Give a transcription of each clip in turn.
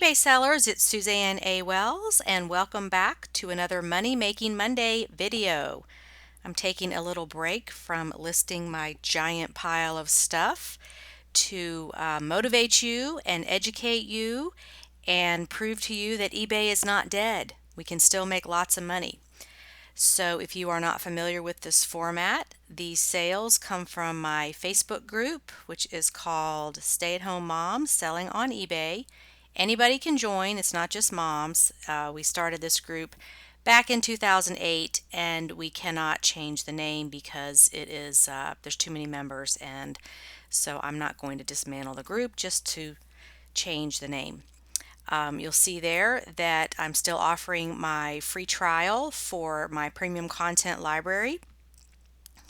eBay sellers, it's Suzanne A. Wells, and welcome back to another Money Making Monday video. I'm taking a little break from listing my giant pile of stuff to motivate you and educate you and prove to you that eBay is not dead. We can still make lots of money. So if you are not familiar with this format, these sales come from my Facebook group, which is called Stay at Home Moms Selling on eBay. Anybody can join, it's not just moms. We started this group back in 2008 and we cannot change the name because it is there's too many members, and so I'm not going to dismantle the group just to change the name. You'll see there that I'm still offering my free trial for my premium content library.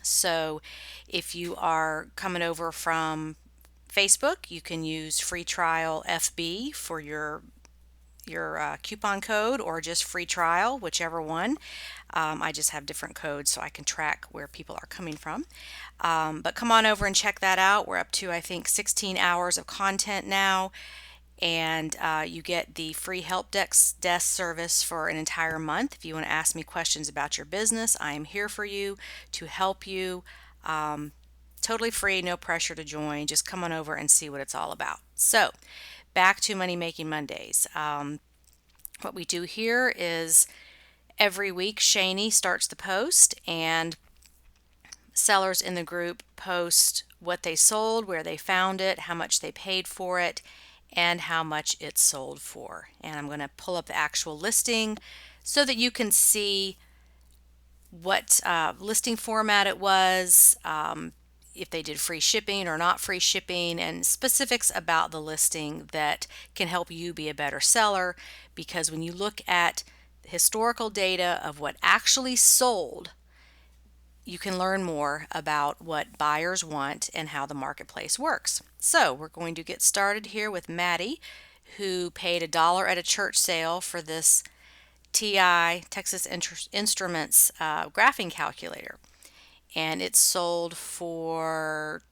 So if you are coming over from Facebook, you can use free trial FB for your coupon code, or just free trial, whichever one. I just have different codes so I can track where people are coming from. But come on over and check that out. We're up to, I think, 16 hours of content now, and you get the free help desk service for an entire month. If you want to ask me questions about your business, I am here for you to help you. Totally free, no pressure to join. Just come on over and see what it's all about. So back to Money Making Mondays. What we do here is every week Shani starts the post, and sellers in the group post what they sold, where they found it, how much they paid for it, and how much it sold for. And I'm going to pull up the actual listing so that you can see what listing format it was, if they did free shipping or not free shipping, and specifics about the listing that can help you be a better seller. Because when you look at historical data of what actually sold, you can learn more about what buyers want and how the marketplace works. So we're going to get started here with Maddie, who paid $1 at a church sale for this TI, Texas Instruments graphing calculator. And it sold for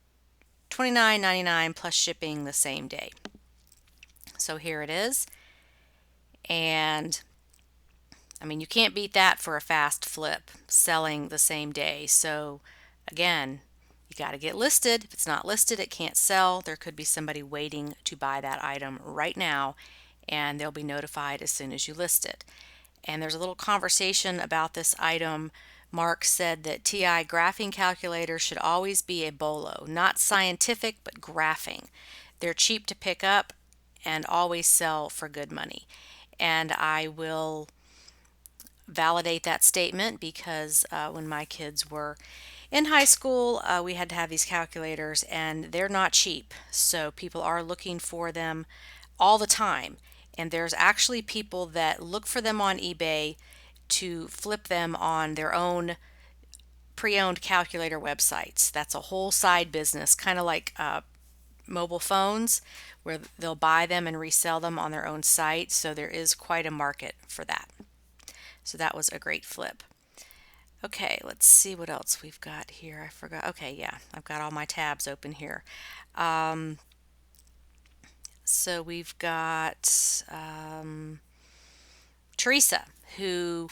$29.99 plus shipping the same day. So here it is. And I mean, you can't beat that for a fast flip, selling the same day. So again, you got to get listed. If it's not listed, it can't sell. There could be somebody waiting to buy that item right now, and they'll be notified as soon as you list it. And there's a little conversation about this item. Mark said that TI graphing calculators should always be a BOLO, not scientific, but graphing. They're cheap to pick up and always sell for good money. And I will validate that statement because when my kids were in high school, we had to have these calculators, and they're not cheap. So people are looking for them all the time. And there's actually people that look for them on eBay to flip them on their own pre-owned calculator websites. That's a whole side business, kind of like mobile phones, where they'll buy them and resell them on their own site. So there is quite a market for that. So that was a great flip. Okay, let's see what else we've got here. I forgot. Okay, yeah, I've got all my tabs open here. So we've got Teresa, who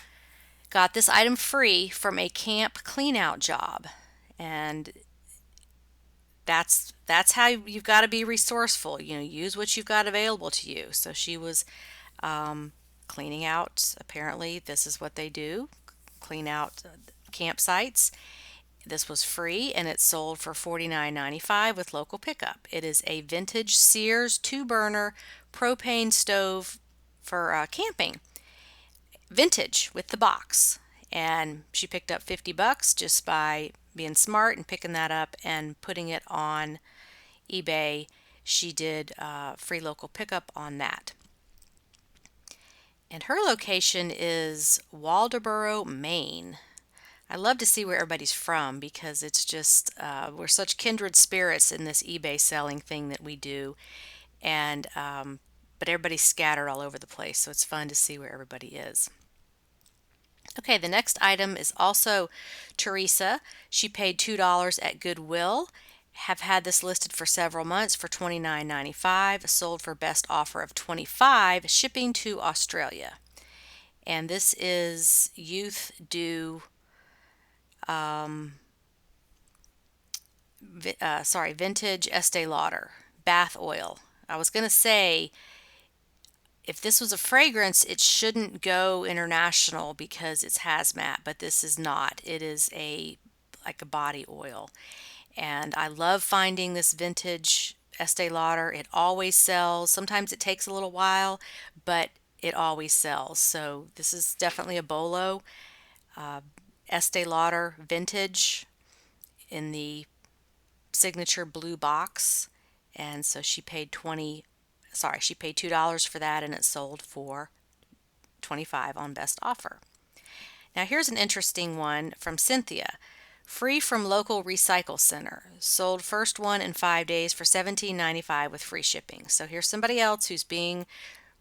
got this item free from a camp clean out job. And that's how you've got to be resourceful. You know, use what you've got available to you. So she was cleaning out, apparently this is what they do, clean out campsites. This was free, and it sold for $49.95 with local pickup. It is a vintage Sears 2-burner propane stove for camping. Vintage with the box. And she picked up $50 just by being smart and picking that up and putting it on eBay. She did free local pickup on that. And her location is Waldoboro, Maine. I love to see where everybody's from because it's just, we're such kindred spirits in this eBay selling thing that we do. And, but everybody's scattered all over the place, so it's fun to see where everybody is. Okay, the next item is also Teresa. She paid $2 at Goodwill, Have had this listed for several months for $29.95, sold for best offer of $25, shipping to Australia. And this is Youth Dew, Vintage Estee Lauder bath oil. I was going to say, if this was a fragrance, it shouldn't go international because it's hazmat, but this is not. It is like a body oil. And I love finding this vintage Estee Lauder. It always sells. Sometimes it takes a little while, but it always sells. So this is definitely a bolo. Estee Lauder vintage in the signature blue box. And so she paid $2 for that, and it sold for $25 on best offer. Now here's an interesting one from Cynthia. Free from local recycle center. Sold first one in 5 days for $17.95 with free shipping. So here's somebody else who's being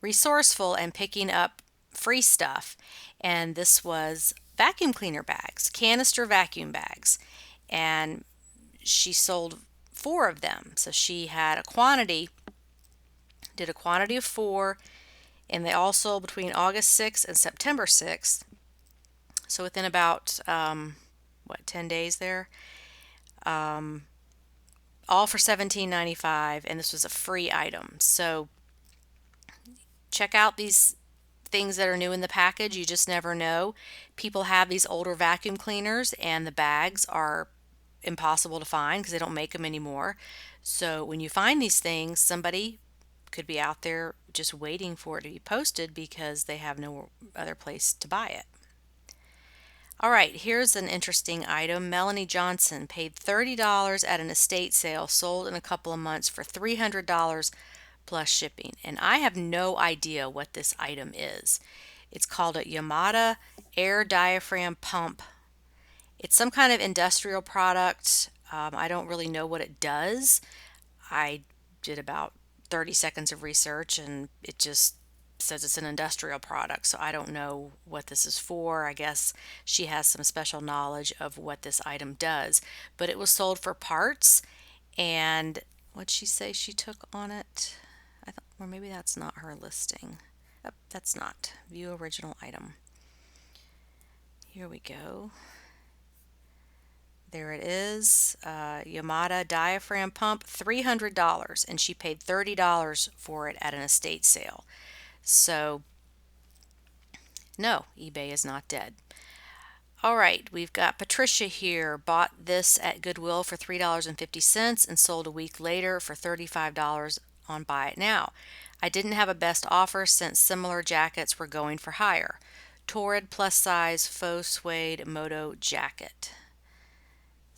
resourceful and picking up free stuff. And this was vacuum cleaner bags, canister vacuum bags. And she sold 4 of them. So she had did a quantity of 4, and they all sold between August 6th and September 6th. So within about 10 days there, all for $17.95, and this was a free item. So check out these things that are new in the package. You just never know. People have these older vacuum cleaners, and the bags are impossible to find because they don't make them anymore. So when you find these things, somebody could be out there just waiting for it to be posted because they have no other place to buy it. All right, here's an interesting item. Melanie Johnson paid $30 at an estate sale, sold in a couple of months for $300 plus shipping. And I have no idea what this item is. It's called a Yamada air diaphragm pump. It's some kind of industrial product. I don't really know what it does. I did about 30 seconds of research, and it just says it's an industrial product, so I don't know what this is for. I guess she has some special knowledge of what this item does, but it was sold for parts. And what'd she say she took on it? I thought, or maybe that's not her listing. Oh, that's not. View original item. Here we go. There it is. Yamada diaphragm pump, $300, and she paid $30 for it at an estate sale. So, no, eBay is not dead. All right, we've got Patricia here. Bought this at Goodwill for $3.50 and sold a week later for $35 on Buy It Now. I didn't have a best offer since similar jackets were going for higher. Torrid plus size faux suede moto jacket.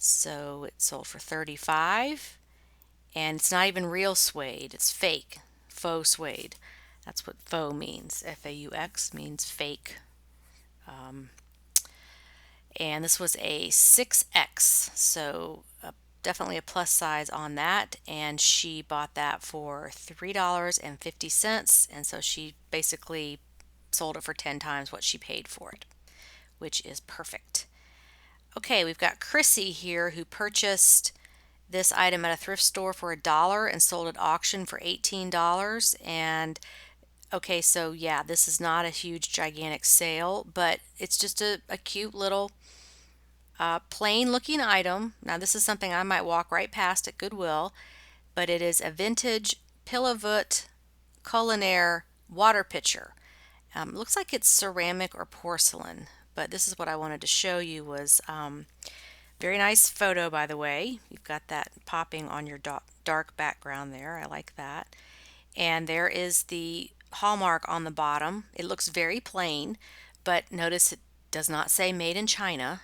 So it sold for $35, and it's not even real suede. It's fake, faux suede. That's what faux means. F-A-U-X means fake. And this was a 6X, so definitely a plus size on that. And she bought that for $3.50, and so she basically sold it for 10 times what she paid for it, which is perfect. Okay, we've got Chrissy here who purchased this item at a thrift store for $1 and sold at auction for $18. And okay, so yeah, this is not a huge gigantic sale, but it's just a cute little plain looking item. Now this is something I might walk right past at Goodwill, but it is a vintage Pilavout Culinaire water pitcher. Looks like it's ceramic or porcelain, but this is what I wanted to show you. Was very nice photo, by the way. You've got that popping on your dark background there. I like that. And there is the hallmark on the bottom. It looks very plain, but notice it does not say made in China.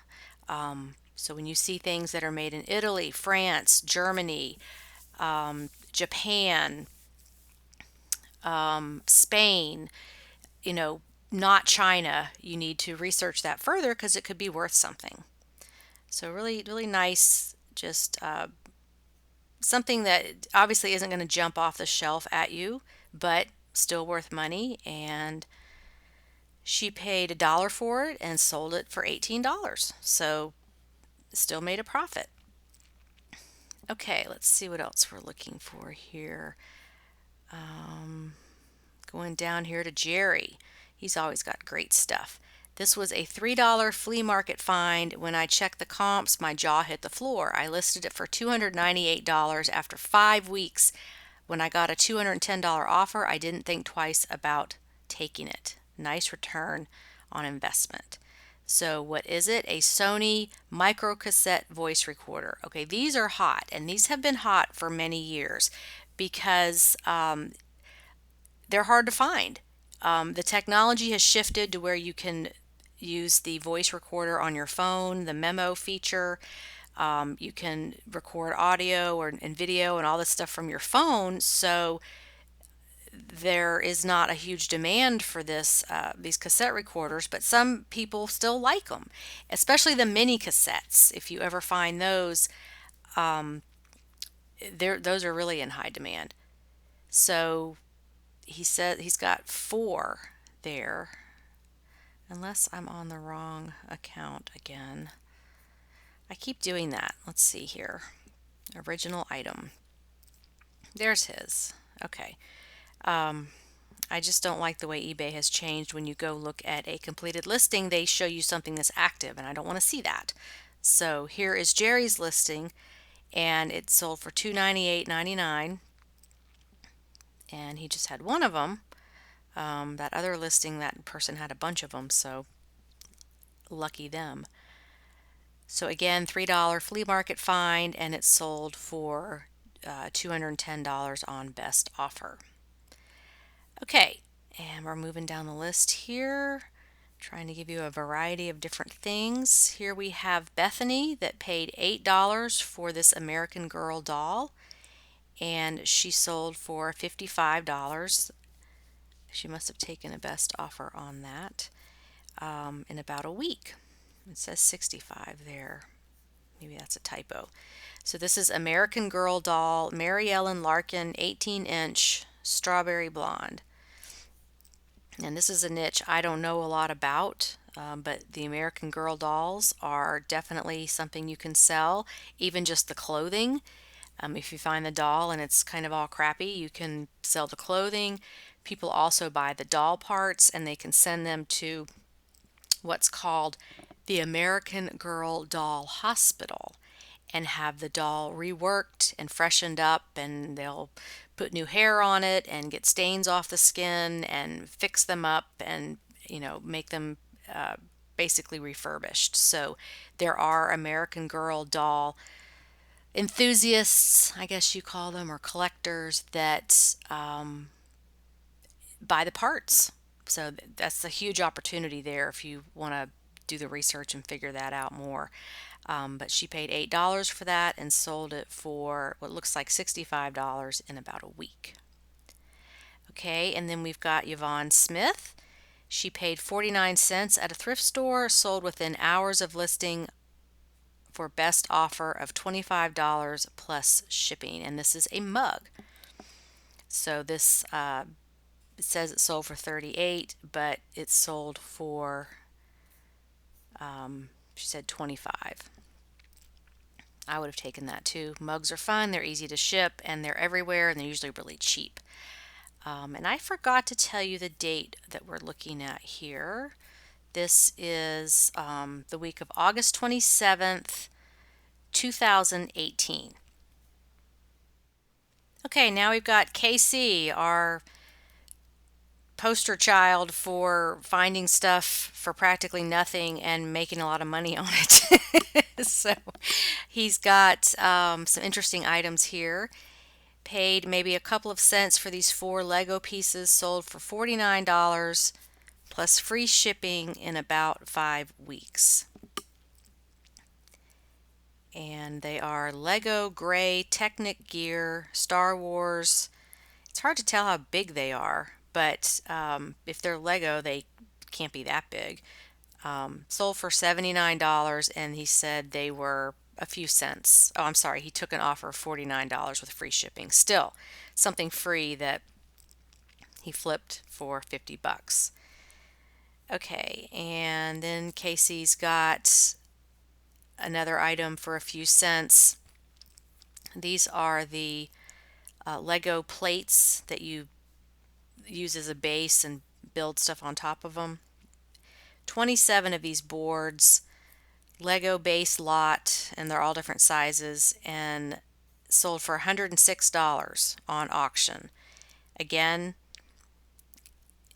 So when you see things that are made in Italy, France, Germany, Japan, Spain, not China, you need to research that further because it could be worth something. So really, really nice, just something that obviously isn't going to jump off the shelf at you, but still worth money. And she paid $1 for it and sold it for $18. So still made a profit. Okay, let's see what else we're looking for here. Um, Going down here to Jerry. He's always got great stuff. This was a $3 flea market find. When I checked the comps, my jaw hit the floor. I listed it for $298 after 5 weeks. When I got a $210 offer, I didn't think twice about taking it. Nice return on investment. So, what is it? A Sony micro cassette voice recorder. Okay, these are hot, and these have been hot for many years because they're hard to find. The technology has shifted to where you can use the voice recorder on your phone, the memo feature. You can record audio and video and all this stuff from your phone. So there is not a huge demand for these cassette recorders, but some people still like them, especially the mini cassettes. If you ever find those, those are really in high demand. So he said he's got 4 there, unless I'm on the wrong account again. I keep doing that. Let's see here. Original item. There's his. Okay. I just don't like the way eBay has changed. When you go look at a completed listing, they show you something that's active, and I don't want to see that. So here is Jerry's listing, and it sold for $298.99, and he just had one of them. That other listing, that person had a bunch of them, so lucky them. So again, $3 flea market find, and it sold for $210 on best offer. Okay, and we're moving down the list here, trying to give you a variety of different things. Here we have Bethany that paid $8 for this American Girl doll, and she sold for $55. She must have taken a best offer on that in about a week. It says 65 there. Maybe that's a typo. So this is American Girl doll, Mary Ellen Larkin, 18-inch, strawberry blonde. And this is a niche I don't know a lot about, but the American Girl dolls are definitely something you can sell, even just the clothing. If you find the doll and it's kind of all crappy, you can sell the clothing. People also buy the doll parts, and they can send them to what's called the American Girl Doll Hospital and have the doll reworked and freshened up, and they'll put new hair on it and get stains off the skin and fix them up and make them basically refurbished. So there are American Girl doll enthusiasts, I guess you call them, or collectors that buy the parts. So that's a huge opportunity there if you want to do the research and figure that out more. But she paid $8 for that and sold it for what looks like $65 in about a week. Okay, and then we've got Yvonne Smith. She paid 49 cents at a thrift store, sold within hours of listing for best offer of $25 plus shipping. And this is a mug. So this it says it sold for 38, but it sold for she said 25. I would have taken that too. Mugs are fun, they're easy to ship, and they're everywhere, and they're usually really cheap. And I forgot to tell you the date that we're looking at here. This is the week of August 27th, 2018. Okay, now we've got Casey, our poster child for finding stuff for practically nothing and making a lot of money on it. So he's got some interesting items here. Paid maybe a couple of cents for these 4 Lego pieces, sold for $49 plus free shipping in about 5 weeks. And they are Lego Gray Technic Gear Star Wars. It's hard to tell how big they are, but if they're Lego, they can't be that big. Sold for $79, and he said they were a few cents. Oh, I'm sorry, he took an offer of $49 with free shipping. Still, something free that he flipped for 50 bucks. Okay, and then Casey's got another item for a few cents. These are the Lego plates that you use as a base and build stuff on top of them. 27 of these boards, Lego base lot, and they're all different sizes, and sold for $106 on auction. Again,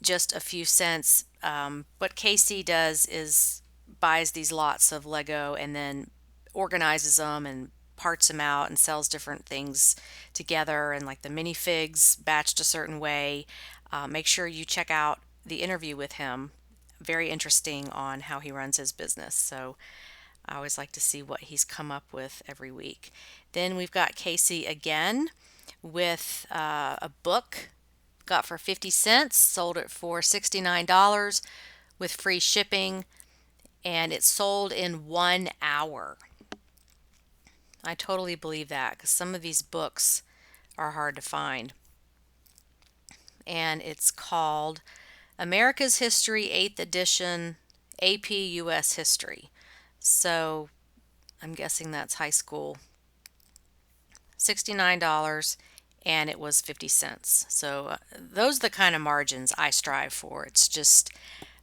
just a few cents. What Casey does is buys these lots of Lego and then organizes them and parts them out and sells different things together, and like the minifigs batched a certain way. Make sure you check out the interview with him. Very interesting on how he runs his business. So I always like to see what he's come up with every week. Then we've got Casey again with a book. Got for 50 cents, sold it for $69 with free shipping, and it sold in 1 hour. I totally believe that because some of these books are hard to find. And it's called America's History 8th Edition AP US History. So I'm guessing that's high school. $69 and it was 50 cents. So those are the kind of margins I strive for. It's just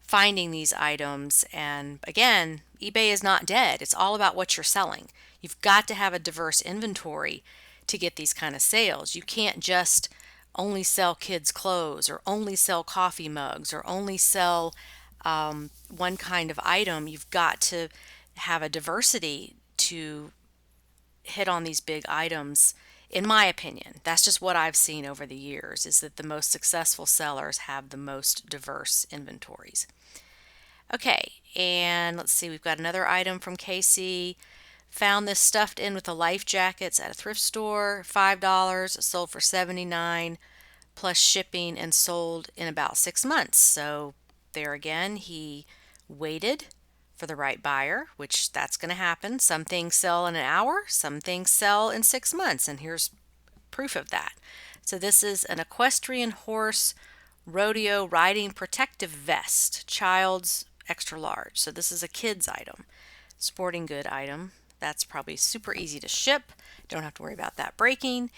finding these items. And again, eBay is not dead. It's all about what you're selling. You've got to have a diverse inventory to get these kind of sales. You can't just only sell kids' clothes or only sell coffee mugs or only sell one kind of item. You've got to have a diversity to hit on these big items. In my opinion, that's just what I've seen over the years, is that the most successful sellers have the most diverse inventories. Okay, and let's see, we've got another item from Casey. Found this stuffed in with the life jackets at a thrift store, $5, sold for $79 plus shipping, and sold in about 6 months. So there again, he waited for the right buyer, which that's going to happen. Some things sell in an hour, some things sell in 6 months, and here's proof of that. So this is an equestrian horse rodeo riding protective vest, child's extra large. So this is a kid's item, sporting good item. That's probably super easy to ship. Don't have to worry about that breaking.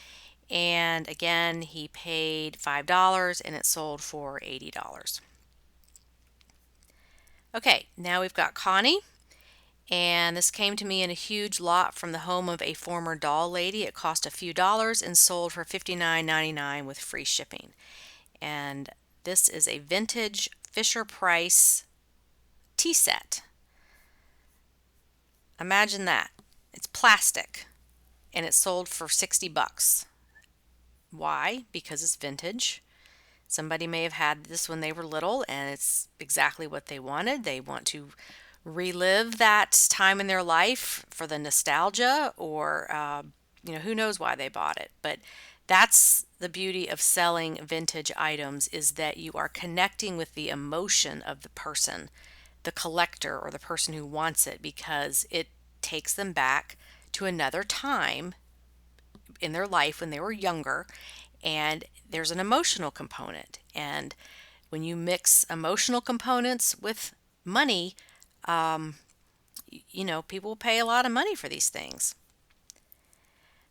And again, he paid $5 and it sold for $80. Okay, now we've got Connie, and this came to me in a huge lot from the home of a former doll lady. It cost a few dollars and sold for $59.99 with free shipping. And this is a vintage Fisher-Price tea set. Imagine that. It's plastic and it sold for $60. Why? Because it's vintage. Somebody may have had this when they were little and it's exactly what they wanted. They want to relive that time in their life for the nostalgia, or who knows why they bought it. But that's the beauty of selling vintage items, is that you are connecting with the emotion of the person, the collector or the person who wants it, because it takes them back to another time in their life when they were younger, and there's an emotional component. And when you mix emotional components with money, people pay a lot of money for these things.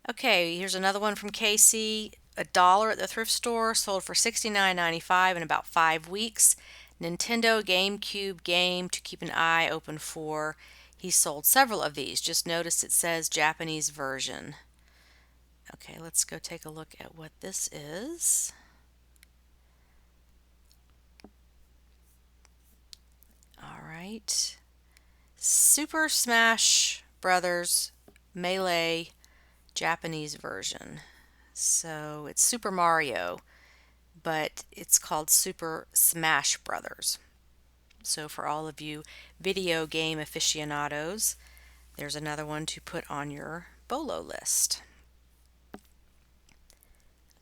Okay, here's another one from Casey. $1 at the thrift store, sold for $69.95 in about 5 weeks. Nintendo Gamecube game to keep an eye open for. He sold several of these. Just notice it says Japanese version. Okay, let's go take a look at what this is. All right. Super Smash Brothers Melee Japanese version. So it's Super Mario, but it's called Super Smash Brothers. So for all of you video game aficionados, there's another one to put on your BOLO list.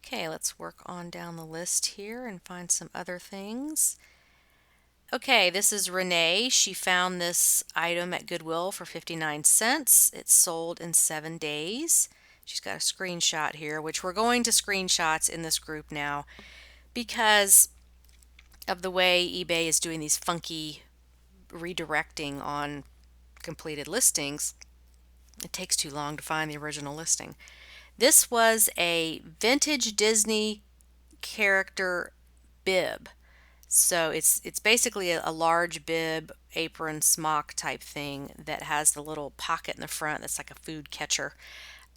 Okay, let's work on down the list here and find some other things. Okay, this is Renee. She found this item at Goodwill for 59 cents. It sold in 7 days. She's got a screenshot here, which we're going to screenshots in this group now because of the way eBay is doing these funky redirecting on completed listings. It takes too long to find the original listing. This was a vintage Disney character bib. So it's basically a large bib, apron, smock type thing that has the little pocket in the front that's like a food catcher.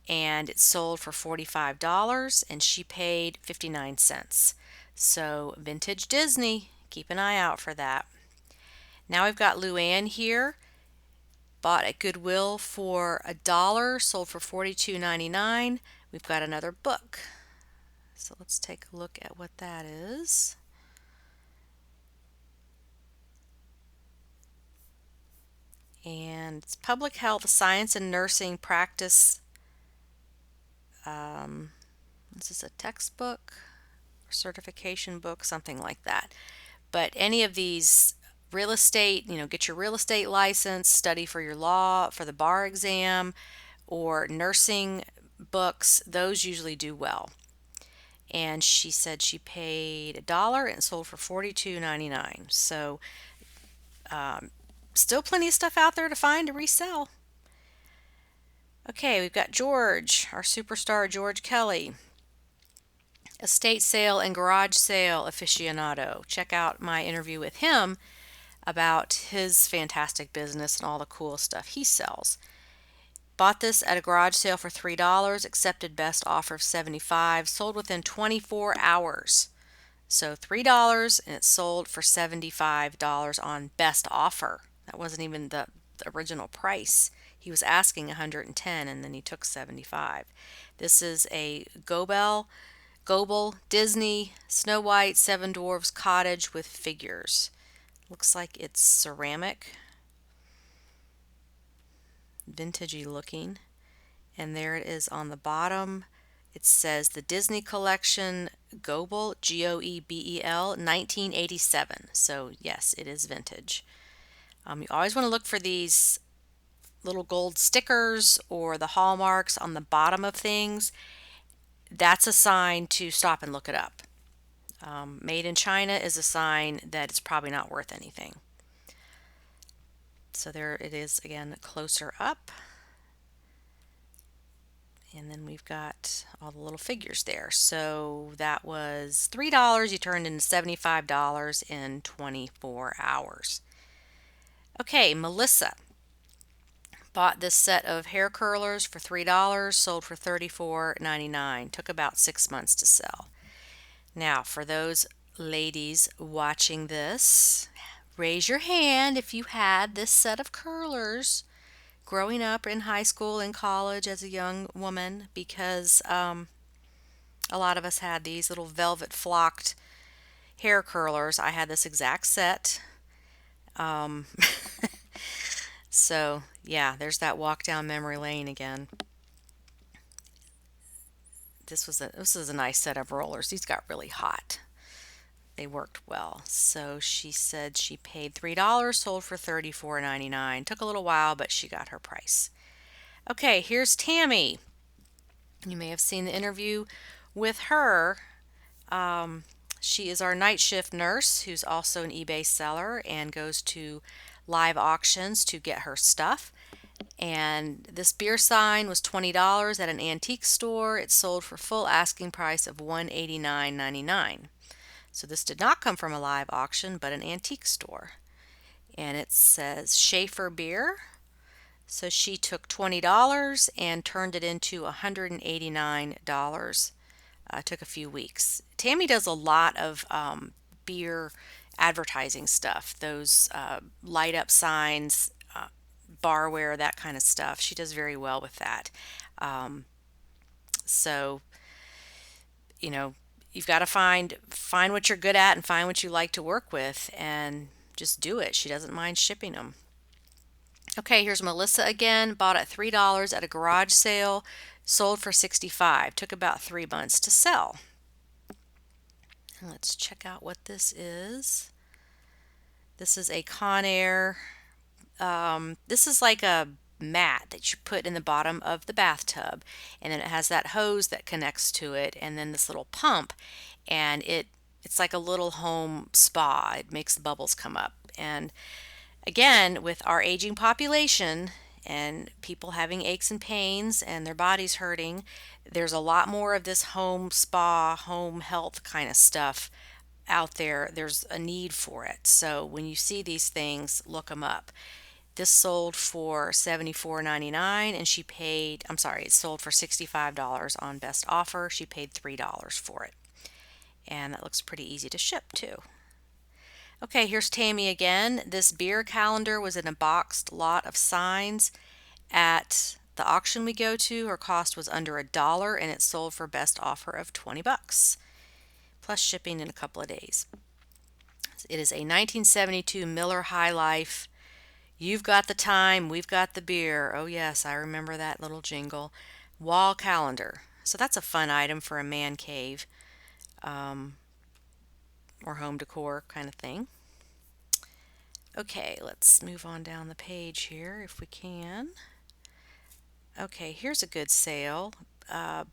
And it sold for $45 and she paid 59 cents. So vintage Disney, keep an eye out for that. Now we've got Luann here. Bought at Goodwill for $1, sold for $42.99. We've got another book. So let's take a look at what that is. And it's Public Health Science and Nursing Practice. This is a textbook or certification book, something like that. But any of these real estate, get your real estate license, study for your law, for the bar exam, or nursing books, those usually do well. And she said she paid $1 and sold for $42.99. So still plenty of stuff out there to find to resell. Okay, we've got George, our superstar George Kelly, estate sale and garage sale aficionado. Check out my interview with him about his fantastic business and all the cool stuff he sells. Bought this at a garage sale for $3, accepted best offer of $75, sold within 24 hours. So $3 and it sold for $75 on best offer. That wasn't even the original price. He was asking $110 and then he took $75. This is a Goebel Disney Snow White Seven Dwarfs cottage with figures. Looks like it's ceramic, vintagey looking. And there it is on the bottom. It says the Disney Collection Goebel, Goebel, 1987. So yes, it is vintage. You always want to look for these little gold stickers or the hallmarks on the bottom of things. That's a sign to stop and look it up. Made in China is a sign that it's probably not worth anything. So there it is again, closer up. And then we've got all the little figures there. So that was $3. You turned into $75 in 24 hours. Okay, Melissa bought this set of hair curlers for $3, sold for $34.99. Took about 6 months to sell. Now, for those ladies watching this, raise your hand if you had this set of curlers growing up in high school and college as a young woman, because a lot of us had these little velvet flocked hair curlers. I had this exact set. So yeah, there's that walk down memory lane again. This was a nice set of rollers. These got really hot. They worked well. So she said she paid $3, sold for $34.99. Took a little while, but she got her price. Okay, here's Tammy. You may have seen the interview with her. She is our night shift nurse who's also an eBay seller and goes to live auctions to get her stuff. And this beer sign was $20 at an antique store. It sold for full asking price of $189.99. So this did not come from a live auction, but an antique store. And it says Schaefer beer. So she took $20 and turned it into $189. Took a few weeks. Tammy does a lot of beer advertising stuff. Those light up signs, barware, that kind of stuff. She does very well with that. So, you've got to find what you're good at and find what you like to work with and just do it. She doesn't mind shipping them. Okay, here's Melissa again. Bought at $3 at a garage sale. Sold for $65. Took about 3 months to sell. Let's check out what this is. This is a Conair. This is like a mat that you put in the bottom of the bathtub, and then it has that hose that connects to it, and then this little pump, and it's like a little home spa. It makes the bubbles come up. And again, with our aging population and people having aches and pains and their bodies hurting. There's a lot more of this home spa, home health kind of stuff out there. There's a need for it. So when you see these things, look them up. This sold for $74.99 and she paid, I'm sorry, it sold for $65 on best offer. She paid $3 for it. And that looks pretty easy to ship too. Okay, here's Tammy again. This beer calendar was in a boxed lot of signs at the auction we go to. Her cost was under $1 and it sold for best offer of 20 bucks plus shipping in a couple of days. It is a 1972 Miller High Life. You've got the time, we've got the beer. Oh yes, I remember that little jingle. Wall calendar. So that's a fun item for a man cave or home decor kind of thing. Okay, let's move on down the page here if we can. Okay, here's a good sale.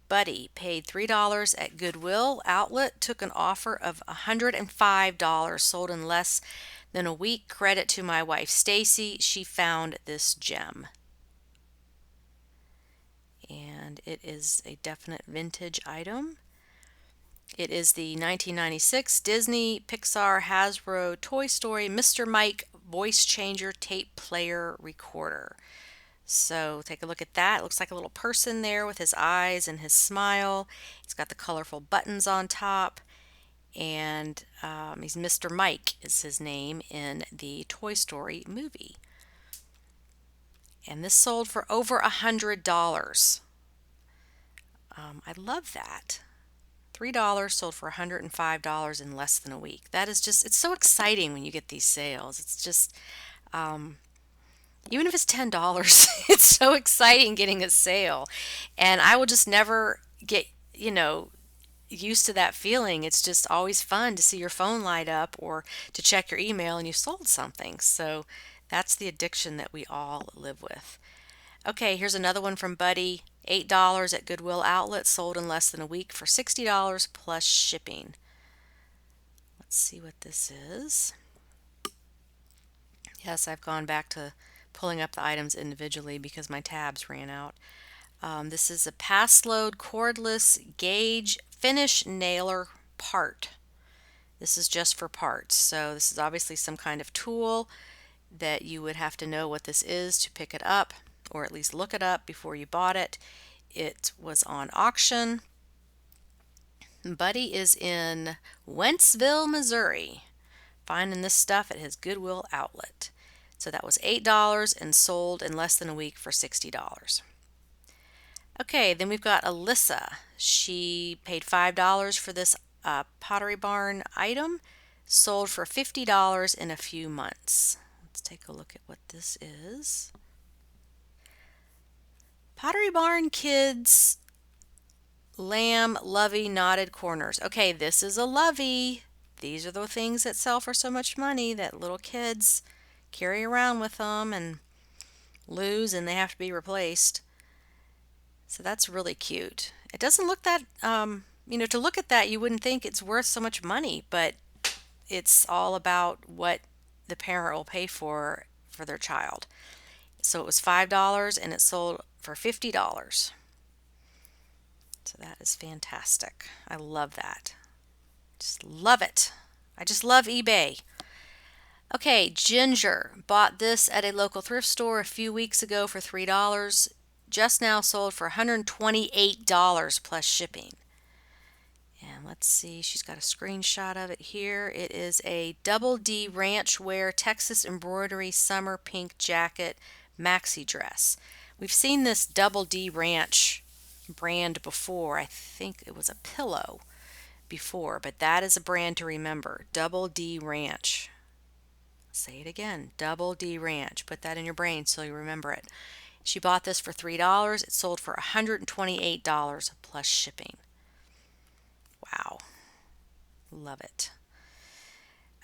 Buddy paid $3 at Goodwill Outlet, took an offer of $105, sold in less than a week. Credit to my wife Stacy, she found this gem. And it is a definite vintage item. It is the 1996 Disney, Pixar, Hasbro, Toy Story, Mr. Mike voice changer tape player recorder. So take a look at that. It looks like a little person there with his eyes and his smile. He's got the colorful buttons on top. And he's Mr. Mike is his name in the Toy Story movie. And this sold for over $100. I love that. $3 sold for $105 in less than a week. That is just, it's so exciting when you get these sales. It's just, even if it's $10, it's so exciting getting a sale. And I will just never get, used to that feeling. It's just always fun to see your phone light up or to check your email and you sold something. So that's the addiction that we all live with. Okay, here's another one from Buddy. $8 at Goodwill Outlet, sold in less than a week for $60 plus shipping. Let's see what this is. Yes, I've gone back to pulling up the items individually because my tabs ran out. This is a pass load cordless gauge finish nailer part. This is just for parts. So this is obviously some kind of tool that you would have to know what this is to pick it up, or at least look it up before you bought it. It was on auction. Buddy is in Wentzville, Missouri, finding this stuff at his Goodwill Outlet. So that was $8 and sold in less than a week for $60. Okay, then we've got Alyssa. She paid $5 for this Pottery Barn item, sold for $50 in a few months. Let's take a look at what this is. Pottery Barn Kids Lamb Lovey Knotted Corners. Okay, this is a lovey. These are the things that sell for so much money that little kids carry around with them and lose and they have to be replaced. So that's really cute. It doesn't look that, to look at that you wouldn't think it's worth so much money, but it's all about what the parent will pay for their child. So it was $5 and it sold for $50. So that is fantastic. I love that. Just love it. I just love eBay. Okay, Ginger bought this at a local thrift store a few weeks ago for $3. Just now sold for $128 plus shipping. And let's see, she's got a screenshot of it here. It is a Double D Ranch Wear Texas Embroidery Summer Pink Jacket Maxi Dress. We've seen this Double D Ranch brand before. I think it was a pillow before, but that is a brand to remember. Double D Ranch. Say it again, Double D Ranch. Put that in your brain so you remember it. She bought this for $3. It sold for $128 plus shipping. Wow. Love it.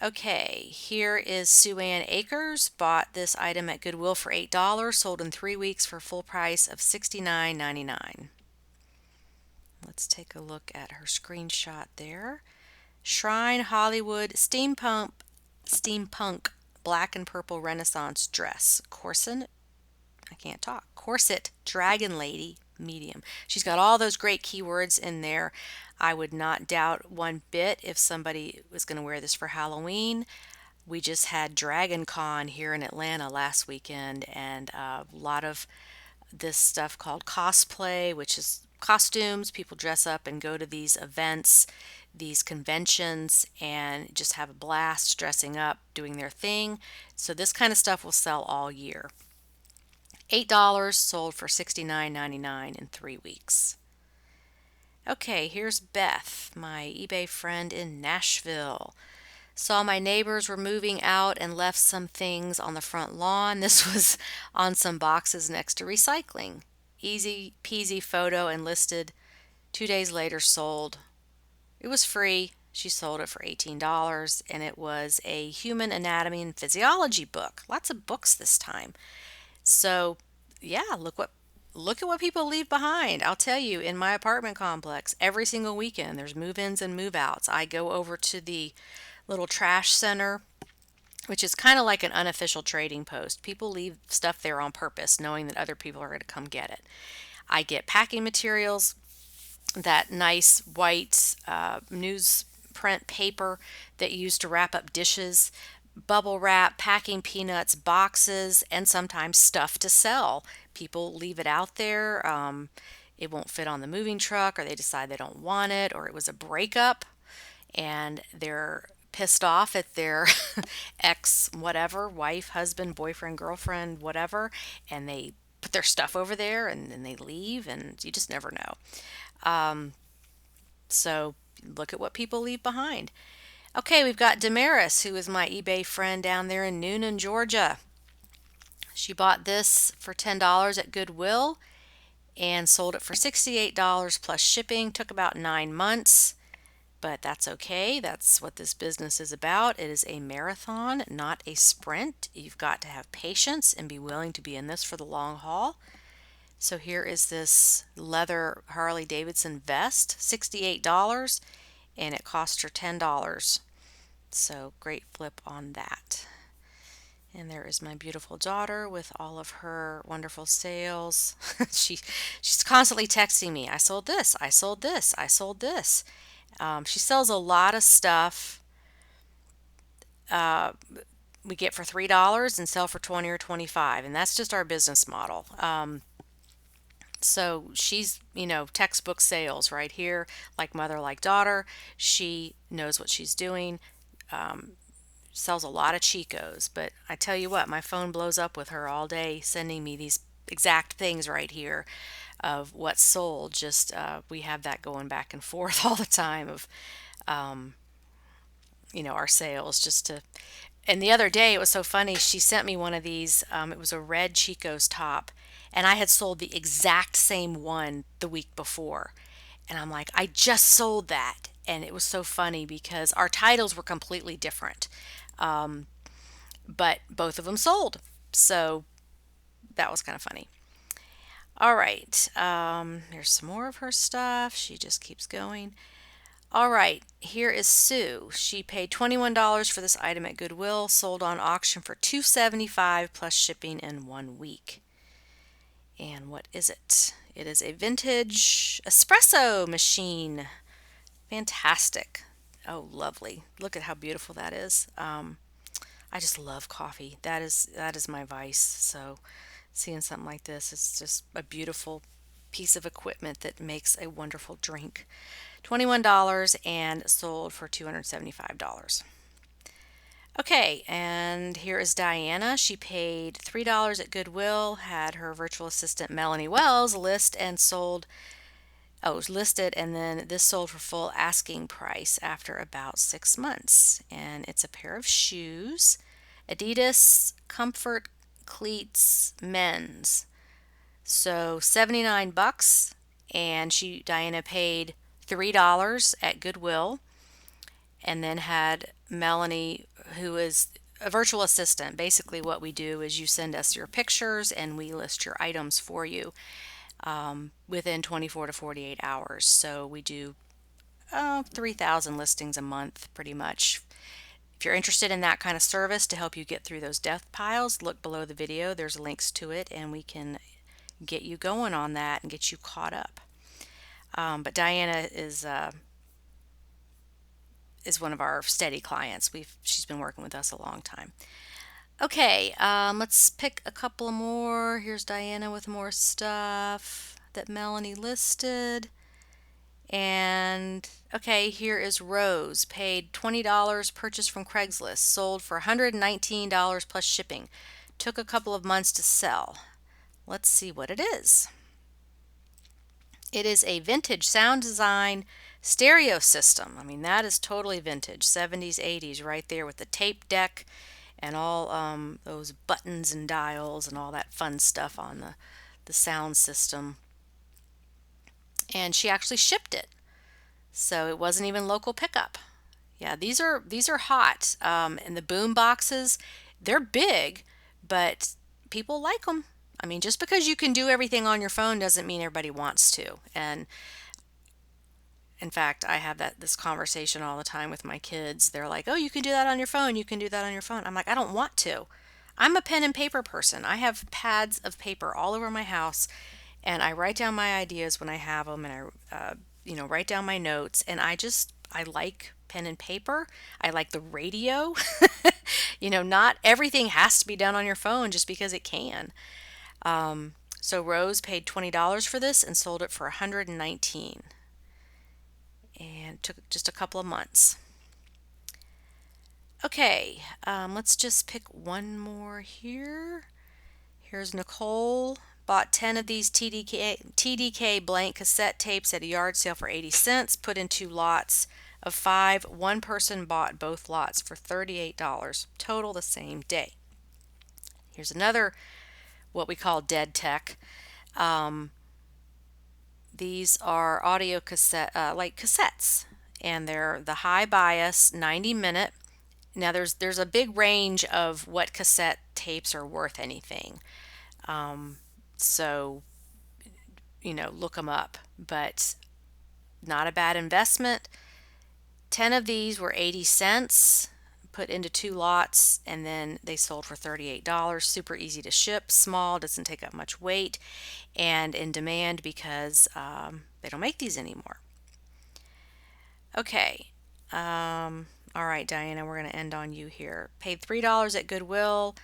Okay, here is Suzanne Akers. Bought this item at Goodwill for $8. Sold in 3 weeks for full price of $69.99. Let's take a look at her screenshot there. Shrine Hollywood Steampunk Black and Purple Renaissance Dress. Corset. I can't talk. Corset Dragon Lady medium. She's got all those great keywords in there. I would not doubt one bit if somebody was going to wear this for Halloween. We just had Dragon Con here in Atlanta last weekend, and a lot of this stuff called cosplay, which is costumes. People dress up and go to these events, these conventions, and just have a blast dressing up, doing their thing. So this kind of stuff will sell all year. $8, sold for $69.99 in 3 weeks. Okay, here's Beth, my eBay friend in Nashville. Saw my neighbors were moving out and left some things on the front lawn. This was on some boxes next to recycling. Easy peasy photo and listed. 2 days later, sold. It was free. She sold it for $18, and it was a human anatomy and physiology book. Lots of books this time. So, yeah, look at what people leave behind. I'll tell you, in my apartment complex, every single weekend there's move-ins and move-outs. I go over to the little trash center, which is kind of like an unofficial trading post. People leave stuff there on purpose, knowing that other people are going to come get it. I get packing materials, that nice white newsprint paper that you use to wrap up dishes, bubble wrap, packing peanuts, boxes, and sometimes stuff to sell. People leave it out there. It won't fit on the moving truck, or they decide they don't want it, or it was a breakup and they're pissed off at their ex whatever, wife, husband, boyfriend, girlfriend, whatever, and they put their stuff over there and then they leave, and you just never know. So look at what people leave behind. Okay, we've got Damaris, who is my eBay friend down there in Noonan, Georgia. She bought this for $10 at Goodwill and sold it for $68 plus shipping. Took about 9 months. But that's okay. That's what this business is about. It is a marathon, not a sprint. You've got to have patience and be willing to be in this for the long haul. So here is this leather Harley Davidson vest, $68, and it cost her $10. So great flip on that. And there is my beautiful daughter with all of her wonderful sales. She's constantly texting me, I sold this, I sold this, I sold this. She sells a lot of stuff we get for $3 and sell for $20 or $25, and that's just our business model. So she's, textbook sales right here, like mother, like daughter. She knows what she's doing. Sells a lot of Chicos, but I tell you what, my phone blows up with her all day sending me these exact things right here of what's sold. Just we have that going back and forth all the time of our sales, just to. And the other day it was so funny, she sent me one of these. It was a red Chico's top, and I had sold the exact same one the week before, and I'm like, I just sold that. And it was so funny because our titles were completely different, but both of them sold, so that was kind of funny. All right, here's some more of her stuff. She just keeps going. All right, here is Sue. She paid $21 for this item at Goodwill, sold on auction for $275 plus shipping in 1 week. And what is it? It is a vintage espresso machine. Fantastic. Oh, lovely. Look at how beautiful that is. I just love coffee. That is my vice. So seeing something like this, it's just a beautiful piece of equipment that makes a wonderful drink. $21 and sold for $275. Okay, and here is Diana. She paid $3 at Goodwill, had her virtual assistant Melanie Wells list and sold. Oh, it was listed, and then this sold for full asking price after about 6 months. And it's a pair of shoes, Adidas Comfort Cleats men's. So $79, and Diana paid $3 at Goodwill, and then had Melanie, who is a virtual assistant. Basically what we do is you send us your pictures and we list your items for you within 24 to 48 hours. So we do 3,000 listings a month pretty much. If you're interested in that kind of service to help you get through those death piles, look below the video. There's links to it, and we can get you going on that and get you caught up. But Diana is one of our steady clients. She's been working with us a long time. Okay, let's pick a couple more. Here's Diana with more stuff that Melanie listed. And okay, here is Rose. Paid $20, purchased from Craigslist, sold for $119 plus shipping. Took a couple of months to sell. Let's see what it is. It is a vintage sound design stereo system. I mean, that is totally vintage, 70s, 80s, right there with the tape deck and all those buttons and dials and all that fun stuff on the sound system. And she actually shipped it, so it wasn't even local pickup. Yeah, these are hot. And the boom boxes, they're big, but people like them. I mean, just because you can do everything on your phone doesn't mean everybody wants to. And in fact, I have this conversation all the time with my kids. They're like, "Oh, you can do that on your phone. You can do that on your phone." I'm like, "I don't want to. I'm a pen and paper person. I have pads of paper all over my house, and I write down my ideas when I have them, and I write down my notes, and I like pen and paper. I like the radio. Not everything has to be done on your phone just because it can." So Rose paid $20 for this and sold it for $119, and took just a couple of months. Okay, let's just pick one more here. Here's Nicole. Bought 10 of these TDK blank cassette tapes at a yard sale for 80 cents, put in 2 lots of 5. One person bought both lots for $38, total the same day. Here's another, what we call dead tech. These are audio cassette, like cassettes, and they're the high bias 90-minute. Now there's a big range of what cassette tapes are worth anything. So, look them up, but not a bad investment. 10 of these were 80 cents, put into 2 lots, and then they sold for $38. Super easy to ship, small, doesn't take up much weight, and in demand because they don't make these anymore. Okay. All right, Diana, we're going to end on you here. Paid $3 at Goodwill.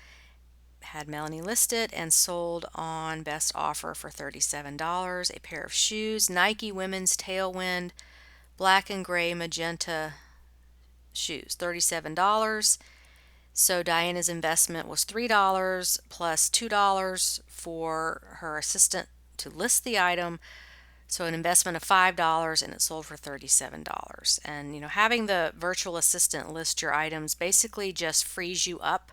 Had Melanie listed and sold on best offer for $37. A pair of shoes, Nike women's Tailwind, black and gray magenta shoes, $37. So Diana's investment was $3 plus $2 for her assistant to list the item. So an investment of $5, and it sold for $37. And having the virtual assistant list your items basically just frees you up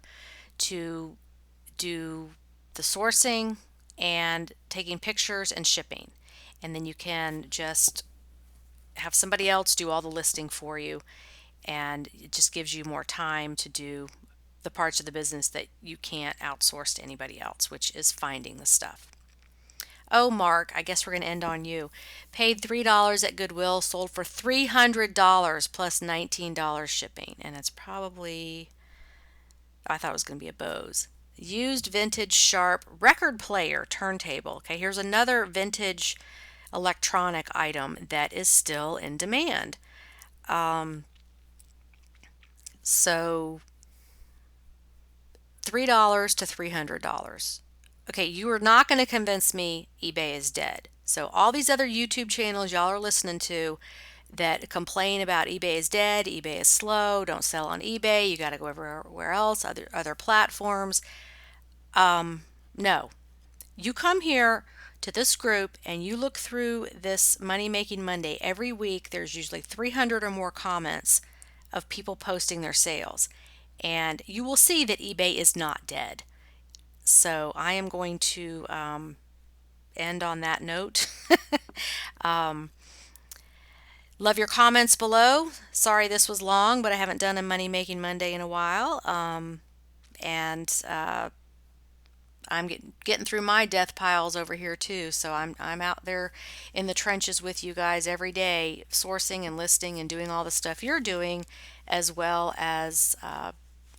to do the sourcing and taking pictures and shipping. And then you can just have somebody else do all the listing for you, and it just gives you more time to do the parts of the business that you can't outsource to anybody else, which is finding the stuff. Oh, Mark, I guess we're going to end on you. Paid $3 at Goodwill, sold for $300 plus $19 shipping. And it's probably, I thought it was going to be a Bose. Used vintage Sharp record player turntable. Okay, here's another vintage electronic item that is still in demand. So $3 to $300. Okay, you are not going to convince me eBay is dead. So all these other YouTube channels y'all are listening to that complain about eBay is dead, eBay is slow, don't sell on eBay, you got to go everywhere else, other platforms. No. You come here to this group and you look through this Money Making Monday. Every week there's usually 300 or more comments of people posting their sales. And you will see that eBay is not dead. So I am going to end on that note. Love your comments below. Sorry this was long, but I haven't done a Money Making Monday in a while. And I'm getting through my death piles over here too. So I'm out there in the trenches with you guys every day, sourcing and listing and doing all the stuff you're doing, as well as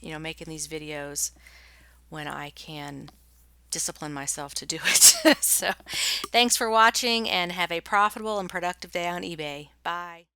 making these videos when I can discipline myself to do it. So thanks for watching and have a profitable and productive day on eBay. Bye.